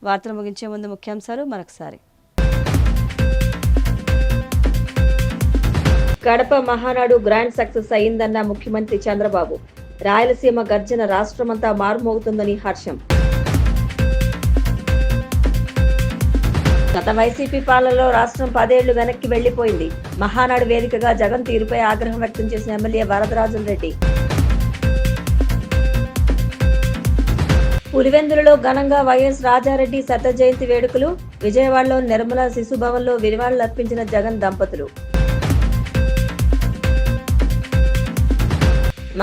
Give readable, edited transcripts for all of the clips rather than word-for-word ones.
వార్తలు ముగించే ముందు ముఖ్యాంశాలు మరొకసారి. కడప మహానాడు గ్రాండ్ సక్సెస్ అయిందన్న ముఖ్యమంత్రి చంద్రబాబు. రాయలసీమ గర్జన రాష్ట్రమంతా మారుమోగుతుందని హర్షం. గత వైసీపీ పాలనలో రాష్ట్రం 10 ఏళ్లు వెనక్కి వెళ్లిపోయింది. మహానాడు వేదికగా జగన్ తీరుపై ఆగ్రహం వ్యక్తం చేసిన ఎమ్మెల్యే వరదరాజులరెడ్డి. పులివెందులలో ఘనంగా వైఎస్ రాజారెడ్డి శత జయంతి వేడుకలు. విజయవాడలో నిర్మల శిశుభవన్లో వినివాళులర్పించిన జగన్ దంపతులు.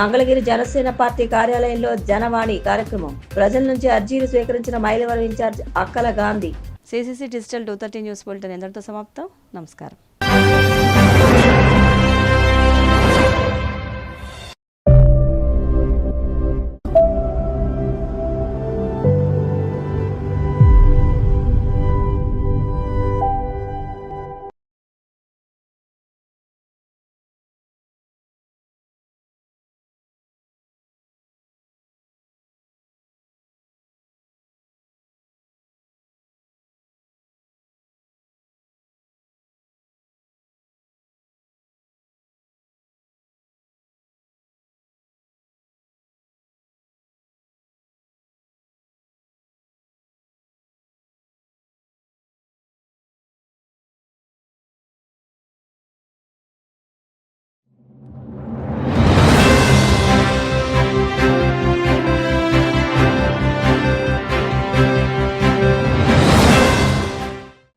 మంగళగిరి జనసేన పార్టీ కార్యాలయంలో జనవాణి కార్యక్రమం. ప్రజల నుంచి అర్జీలు స్వీకరించిన Mylavaram incharge Akkala Gandhi. CCC digital 230 news bulletin ఎంతటితో సమాప్తం. నమస్కారం.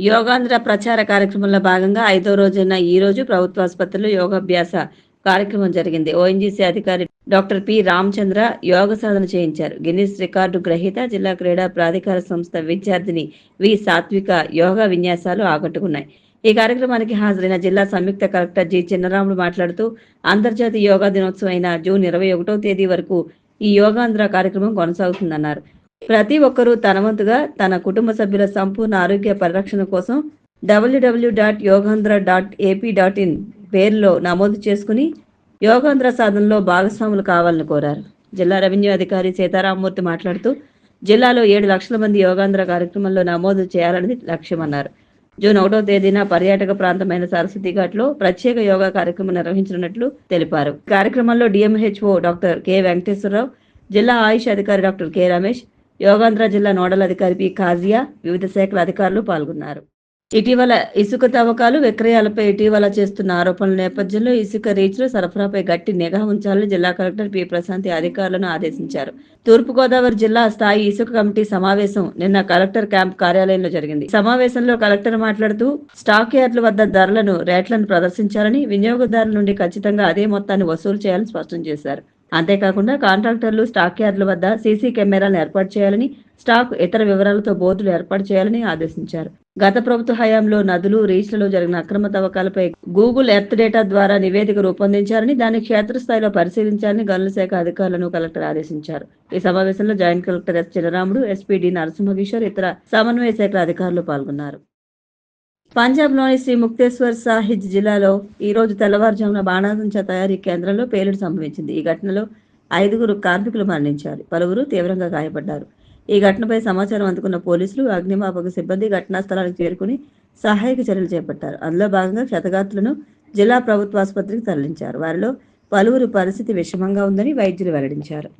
యోగాంధ్ర ప్రచార కార్యక్రమంలో భాగంగా 5వ రోజైన ఈ రోజు ప్రభుత్వ ఆసుపత్రిలో యోగాభ్యాస కార్యక్రమం జరిగింది. ONGC అధికారి డాక్టర్ పి రామచంద్ర యోగ సాధన చేయించారు. గిన్నిస్ రికార్డు గ్రహీత జిల్లా క్రీడా ప్రాధికార సంస్థ విద్యార్థిని వి సాత్విక యోగా విన్యాసాలు ఆకట్టుకున్నాయి. ఈ కార్యక్రమానికి హాజరైన జిల్లా సంయుక్త కలెక్టర్ జి చిన్నరాముడు మాట్లాడుతూ అంతర్జాతీయ యోగా దినోత్సవం అయిన జూన్ 21వ తేదీ వరకు ఈ యోగాంధ్ర కార్యక్రమం కొనసాగుతుందన్నారు. ప్రతి ఒక్కరూ తన వంతుగా తన కుటుంబ సభ్యుల సంపూర్ణ ఆరోగ్య పరిరక్షణ కోసం www.yogandhra.ap.in పేరులో నమోదు చేసుకుని యోగాంధ్ర సాధనలో భాగస్వాములు కావాలని కోరారు. జిల్లా రెవెన్యూ అధికారి సీతారామమూర్తి మాట్లాడుతూ జిల్లాలో 7 లక్షల మంది యోగాంధ్ర కార్యక్రమంలో నమోదు చేయాలని లక్ష్యమన్నారు. జూన్ 1వ తేదీన పర్యాటక ప్రాంతమైన సరస్వతి ఘాట్లో ప్రత్యేక యోగా కార్యక్రమం నిర్వహించనున్నట్లు తెలిపారు. కార్యక్రమంలో DMHO డాక్టర్ కె వెంకటేశ్వరరావు, జిల్లా ఆయుష్ అధికారి డాక్టర్ కె రమేష్, యోగాంధ్ర జిల్లా నోడల్ అధికారి పి కాజియా, వివిధ శాఖల అధికారులు పాల్గొన్నారు. ఇటీవల ఇసుక తవ్వకాలు విక్రయాలపై ఇటీవల చేస్తున్న ఆరోపణల నేపథ్యంలో ఇసుక రీచ్లు సరఫరాపై గట్టి నిఘా ఉంచాలని జిల్లా కలెక్టర్ పి ప్రశాంతి అధికారులను ఆదేశించారు. తూర్పుగోదావరి జిల్లా స్థాయి ఇసుక కమిటీ సమావేశం నిన్న కలెక్టర్ క్యాంప్ కార్యాలయంలో జరిగింది. సమావేశంలో కలెక్టర్ మాట్లాడుతూ స్టాక్ యార్డుల వద్ద రేట్లను ప్రదర్శించాలని, వినియోగదారుల నుండి ఖచ్చితంగా అదే మొత్తాన్ని వసూలు చేయాలని స్పష్టం చేశారు. అంతేకాకుండా కాంట్రాక్టర్లు స్టాక్ యార్డుల వద్ద సీసీ కెమెరాలను ఏర్పాటు చేయాలని, స్టాక్ ఇతర వివరాలతో బోర్డులు ఏర్పాటు చేయాలని ఆదేశించారు. గత ప్రభుత్వ హయాంలో నదులు, రీచ్లలో జరిగిన అక్రమ తవ్వకాలపై గూగుల్ ఎర్త్ డేటా ద్వారా నివేదిక రూపొందించాలని, దాన్ని క్షేత్రస్థాయిలో పరిశీలించాలని గనుల శాఖ అధికారులను కలెక్టర్ ఆదేశించారు. ఈ సమావేశంలో joint collector S Chinnaramudu, SP D Narasimhakishore, ఇతర సమన్వయ శాఖల అధికారులు పాల్గొన్నారు. పంజాబ్లోని శ్రీ ముక్తేశ్వర్ సాహిబ్ జిల్లాలో ఈ రోజు తెల్లవారుజామున బాణాసంచా తయారీ కేంద్రంలో పేలుడు సంభవించింది. ఈ ఘటనలో 5 కార్మికులు మరణించారు, పలువురు తీవ్రంగా గాయపడ్డారు. ఈ ఘటనపై సమాచారం అందుకున్న పోలీసులు, అగ్నిమాపక సిబ్బంది ఘటనా స్థలానికి చేరుకుని సహాయక చర్యలు చేపట్టారు. అందులో భాగంగా క్షతగాత్రులను జిల్లా ప్రభుత్వ ఆసుపత్రికి తరలించారు. వారిలో పలువురు పరిస్థితి విషమంగా ఉందని వైద్యులు వెల్లడించారు.